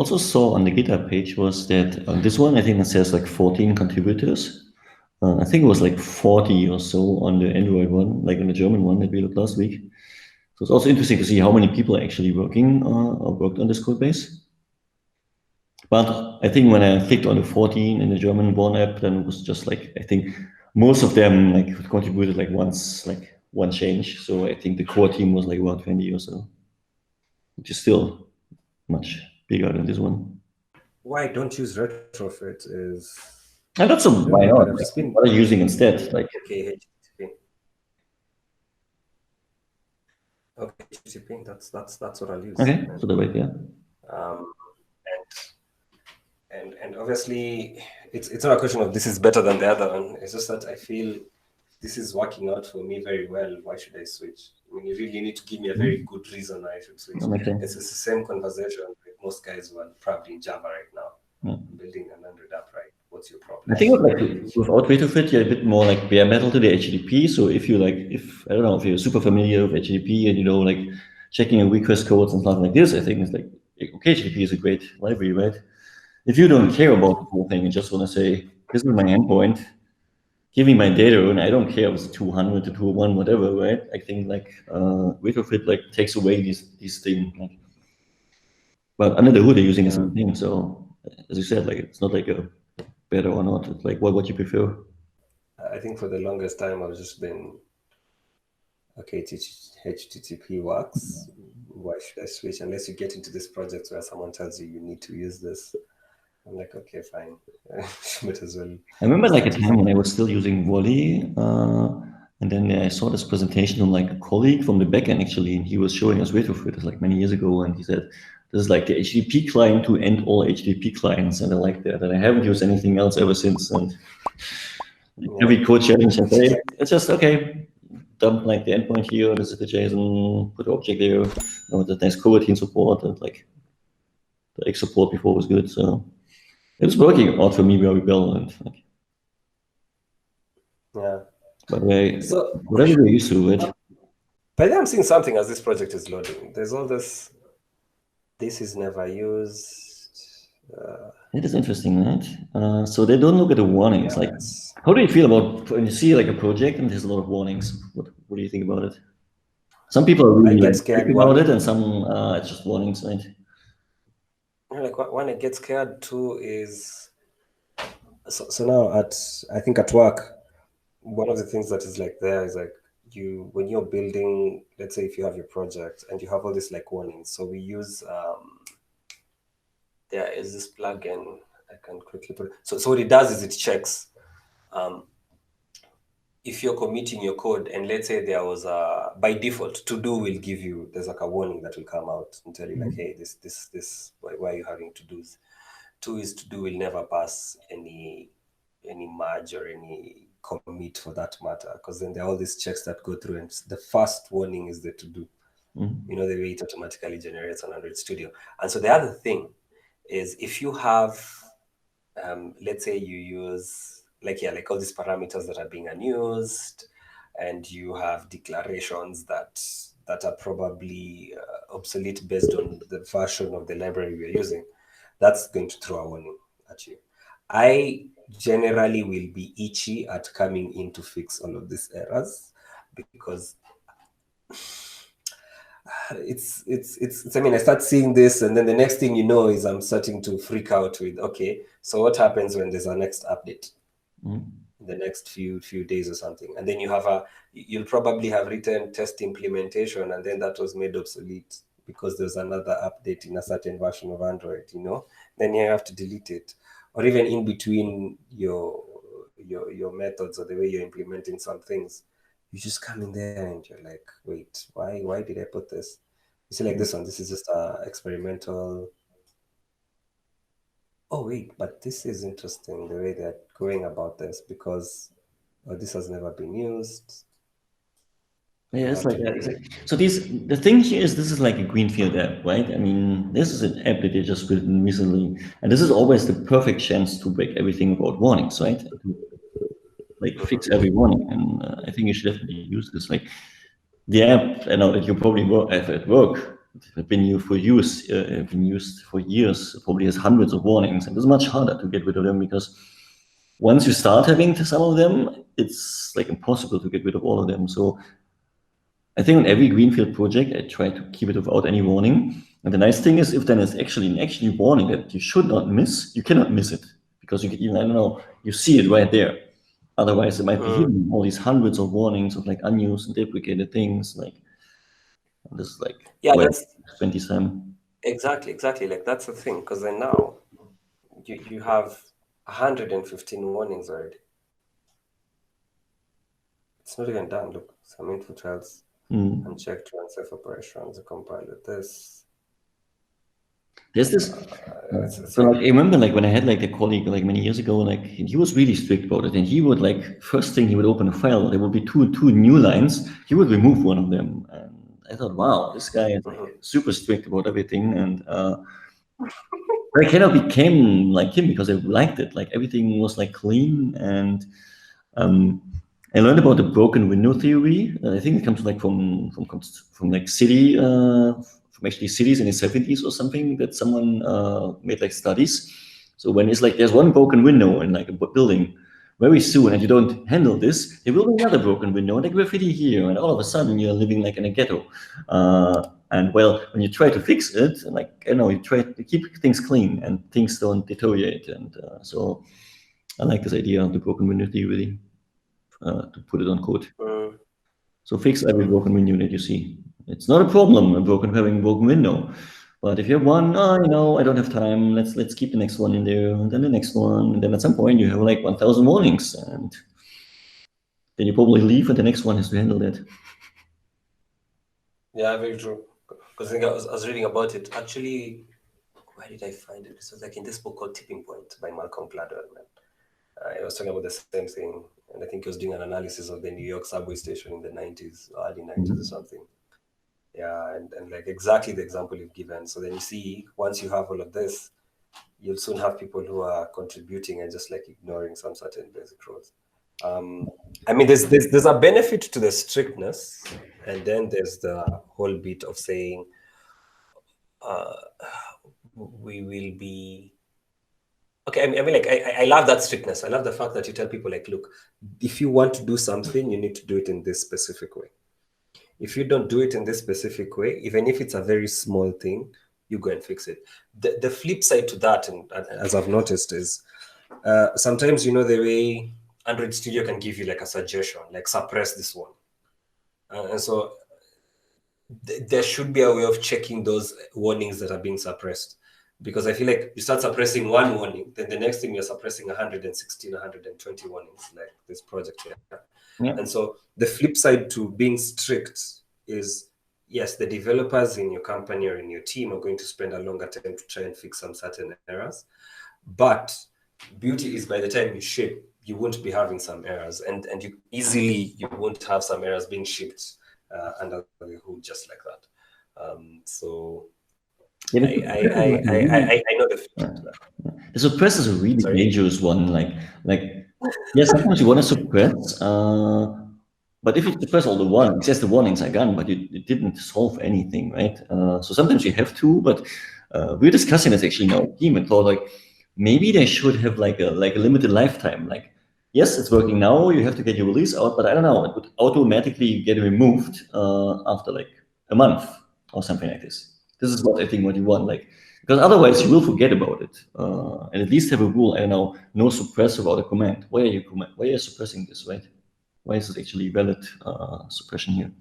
also saw on the GitHub page was that on this one, I think it says like 14 contributors. I think it was like 40 or so on the Android one, like on the German one that we looked last week. So it's also interesting to see how many people are actually working or worked on this code base. But I think when I clicked on the 14 in the German one app, then it was just like, I think most of them like contributed like once, like one change. So I think the core team was like about 20 or so, which is still much bigger than this one. Why don't use retrofit is... And that's why not? Like, what are you using instead? Like, okay, HTTP. Okay, HTTP. That's what I'll use. Okay, so the way, yeah. And obviously, it's not a question of this is better than the other one. It's just that I feel this is working out for me very well. Why should I switch? I mean, you really need to give me a very good reason why I should switch. It's the same conversation with most guys who are probably in Java right now, building an Android app, right? What's your problem? I think like without retrofit, you're a bit more like bare metal to the HTTP. So if you like, I don't know, if you're super familiar with HTTP and you know, like checking a request codes and stuff like this, I think it's like, okay, HTTP is a great library, right? If you don't care about the whole thing and just want to say, this is my endpoint, give me my data, and I don't care if it's 200 to 201, whatever, right? I think like retrofit like takes away these things. Like, but under the hood, they're using the same thing. So as you said, like it's not like a better or not. It's like what you prefer. I think for the longest time I've just been, okay, HTTP works. Why should I switch? Unless you get into this project where someone tells you need to use this. I'm like, okay, fine. Might as well. I remember like a time when I was still using Volley, and then I saw this presentation from like a colleague from the backend actually, and he was showing us retrofit like many years ago, and he said, this is like the HTTP client to end all HTTP clients, and I like that, and I haven't used anything else ever since. And every code challenge I say, it's just okay, dump like the endpoint here, this is the JSON, put the object there, the nice coroutine support, and like the X support before was good, so it was working out for me very well, and like, yeah. But whatever we're used to, right? But then I'm seeing something as this project is loading. There's all this. This is never used. It is interesting, right? So they don't look at the warnings. Like, how do you feel about when you see like a project and there's a lot of warnings? What do you think about it? Some people are really like, scared about it, and some it's just warnings, right? Like when I get scared too is so now I think at work, one of the things that is like there is like when you're building, let's say if you have your project and you have all these like warnings. So we use there is this plugin I can quickly put. So what it does is it checks if you're committing your code, and let's say there was by default to do will give you, there's like a warning that will come out and tell you like, hey, this why are you having to do this? To is to do will never pass any merge or any commit for that matter, because then there are all these checks that go through, and the first warning is the to do. You know, the way it automatically generates on Android Studio. And so the other thing is if you have let's say you use like all these parameters that are being unused, and you have declarations that are probably obsolete based on the version of the library we're using, that's going to throw a warning at you. I generally will be itchy at coming in to fix all of these errors, because it's I mean, I start seeing this, and then the next thing you know is I'm starting to freak out with, okay, so what happens when there's a next update? The next few days or something, and then you'll probably have written test implementation, and then that was made obsolete because there's another update in a certain version of Android, then you have to delete it. Or even in between your methods or the way you're implementing some things, you just come in there and you're like, wait, why did I put this? You see, like this one, this is just experimental. Oh wait, but this is interesting the way they're going about this, because this has never been used. Yeah, it's like that. So the thing here is, this is like a Greenfield app, right? I mean, this is an app that they just written recently, and this is always the perfect chance to break everything about warnings, right? Like fix every warning, and I think you should definitely use this. Like the app, I know that you probably have at work, have been used for years, probably has hundreds of warnings, and it's much harder to get rid of them because once you start having some of them, it's like impossible to get rid of all of them. So I think on every Greenfield project, I try to keep it without any warning. And the nice thing is, if then it's actually an warning that you should not miss, you cannot miss it because you can even, I don't know, you see it right there. Otherwise, it might be hidden, all these hundreds of warnings of like unused and deprecated things, like this is like that's 20 some. Exactly. Like that's the thing, because then now you have 115 warnings already. It's not even done. Look, some info trials, unchecked run safe operations, compiled with this. There's this. So like, I remember like when I had like a colleague like many years ago, like he was really strict about it, and he would like first thing he would open a file, there would be two new lines. He would remove one of them, and I thought, wow, this guy is like super strict about everything, and I kind of became like him because I liked it. Like everything was like clean, and I learned about the broken window theory. I think it comes like from like from actually cities in the 70s or something, that someone made like studies. So when it's like there's one broken window in like a building, very soon, and you don't handle this, there will be another broken window and like graffiti here, and all of a sudden you're living like in a ghetto. And well, when you try to fix it, like you try to keep things clean and things don't deteriorate. And so I like this idea of the broken window theory. To put it on code. So fix every broken window that you see. It's not a problem having a broken window, but if you have one, I don't have time. Let's keep the next one in there, and then the next one, and then at some point you have like 1,000 warnings, and then you probably leave, and the next one has to handle that. Yeah, very true. Because I think I was reading about it. Actually, where did I find it? This was like in this book called Tipping Point by Malcolm Gladwell. I was talking about the same thing, and I think he was doing an analysis of the New York subway station in the 90s, early 90s or something. Yeah, and like exactly the example you've given. So then you see, once you have all of this, you'll soon have people who are contributing and just like ignoring some certain basic rules. I mean, there's a benefit to the strictness, and then there's the whole bit of saying we will be okay. I mean, like I love that strictness. I love the fact that you tell people like, look, if you want to do something, you need to do it in this specific way. If you don't do it in this specific way, even if it's a very small thing, you go and fix it. The flip side to that, and as I've noticed, is sometimes, the way Android Studio can give you like a suggestion, like suppress this one. And so there should be a way of checking those warnings that are being suppressed. Because I feel like you start suppressing one warning, then the next thing you're suppressing 116, 120 warnings, like this project here. Yeah. And so the flip side to being strict is, yes, the developers in your company or in your team are going to spend a longer time to try and fix some certain errors. But beauty is by the time you ship, you won't be having some errors, and you won't have some errors being shipped under the hood just like that. So I know the feeling to that. The suppress is a really dangerous one. Like yes, sometimes you want to suppress, but if you suppress all the warnings, yes, the warnings are gone, but it didn't solve anything, right? So sometimes you have to, but we're discussing this actually in our team and thought like maybe they should have like a limited lifetime. Like, yes, it's working now, you have to get your release out, but I don't know, it would automatically get removed after like a month or something like this. This is what I think what you want, like, because otherwise you will forget about it. And at least have a rule, I don't know, no suppress without a command. Why are you suppressing this, right? Why is it actually valid suppression here?